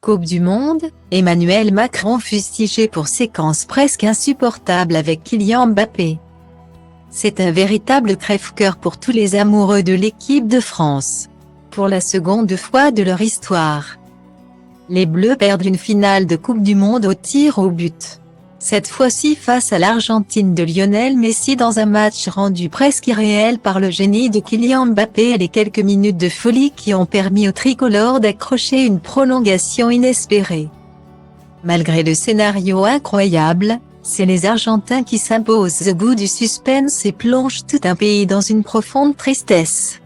Coupe du Monde, Emmanuel Macron fustigé pour séquence presque insupportable avec Kylian Mbappé. C'est un véritable crève-cœur pour tous les amoureux de l'équipe de France. Pour la seconde fois de leur histoire, les Bleus perdent une finale de Coupe du Monde au tir au but. Cette fois-ci face à l'Argentine de Lionel Messi dans un match rendu presque irréel par le génie de Kylian Mbappé et les quelques minutes de folie qui ont permis aux tricolores d'accrocher une prolongation inespérée. Malgré le scénario incroyable, c'est les Argentins qui s'imposent au bout du suspense et plongent tout un pays dans une profonde tristesse.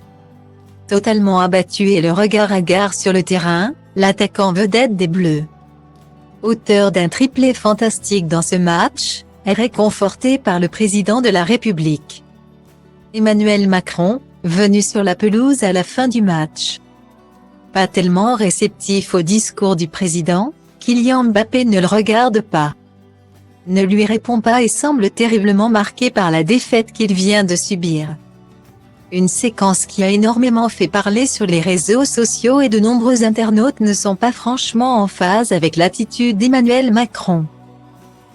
Totalement abattu et le regard hagard sur le terrain, l'attaquant vedette des Bleus, auteur d'un triplé fantastique dans ce match, est réconforté par le président de la République, Emmanuel Macron, venu sur la pelouse à la fin du match. Pas tellement réceptif au discours du président, Kylian Mbappé ne le regarde pas, ne lui répond pas et semble terriblement marqué par la défaite qu'il vient de subir. Une séquence qui a énormément fait parler sur les réseaux sociaux et de nombreux internautes ne sont pas franchement en phase avec l'attitude d'Emmanuel Macron.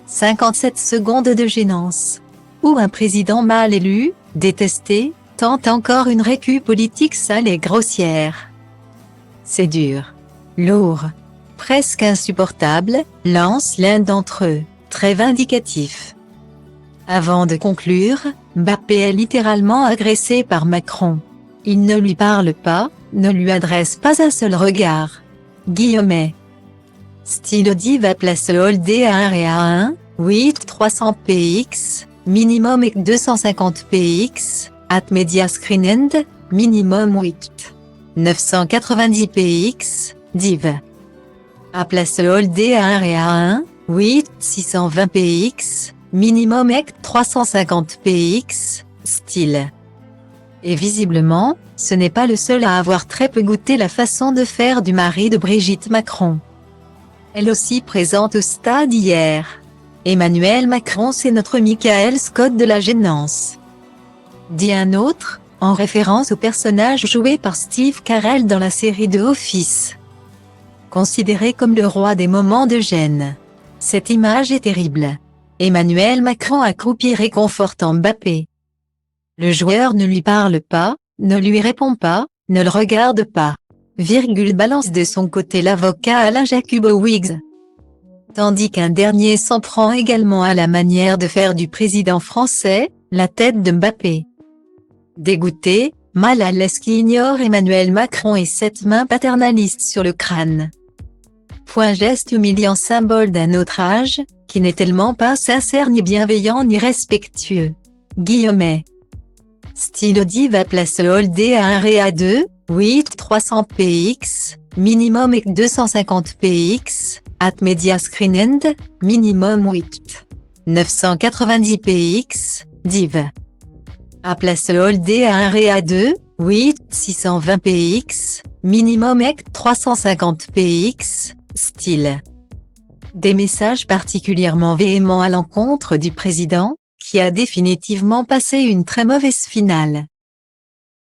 57 secondes de gênance. Où un président mal élu, détesté, tente encore une récup politique sale et grossière. C'est dur, lourd, presque insupportable, lance l'un d'entre eux, très vindicatif. Avant de conclure, Mbappé est littéralement agressé par Macron. Il ne lui parle pas, ne lui adresse pas un seul regard. Guillemets. Style diva place holdé à 1 réa 1, 8 300 px, minimum et 250 px, at media screen end, minimum 8. 990 px, div. À place holdé à 1 réa 1, 8 620 px, minimum EC 350 px, style. Et visiblement, ce n'est pas le seul à avoir très peu goûté la façon de faire du mari de Brigitte Macron. Elle aussi présente au stade hier. Emmanuel Macron, c'est notre Michael Scott de la gênance, dit un autre, en référence au personnage joué par Steve Carell dans la série The Office. Considéré comme le roi des moments de gêne. Cette image est terrible. Emmanuel Macron accroupi réconfortant Mbappé. Le joueur ne lui parle pas, ne lui répond pas, ne le regarde pas. Balance de son côté l'avocat Alain Jacubowicz. Tandis qu'un dernier s'en prend également à la manière de faire du président français, la tête de Mbappé. Dégoûté, mal à l'aise qui ignore Emmanuel Macron et cette main paternaliste sur le crâne. Geste humiliant symbole d'un autre âge, qui n'est tellement pas sincère ni bienveillant ni respectueux. Guillemets. Style diva place holdé à 1 réa 2, 8 300 px, minimum et 250 px, at media screen end, minimum 8. 990 px, div. À place holdé à 1 réa 2, 8 620 px, minimum et 350 px, style. Des messages particulièrement véhéments à l'encontre du président, qui a définitivement passé une très mauvaise finale.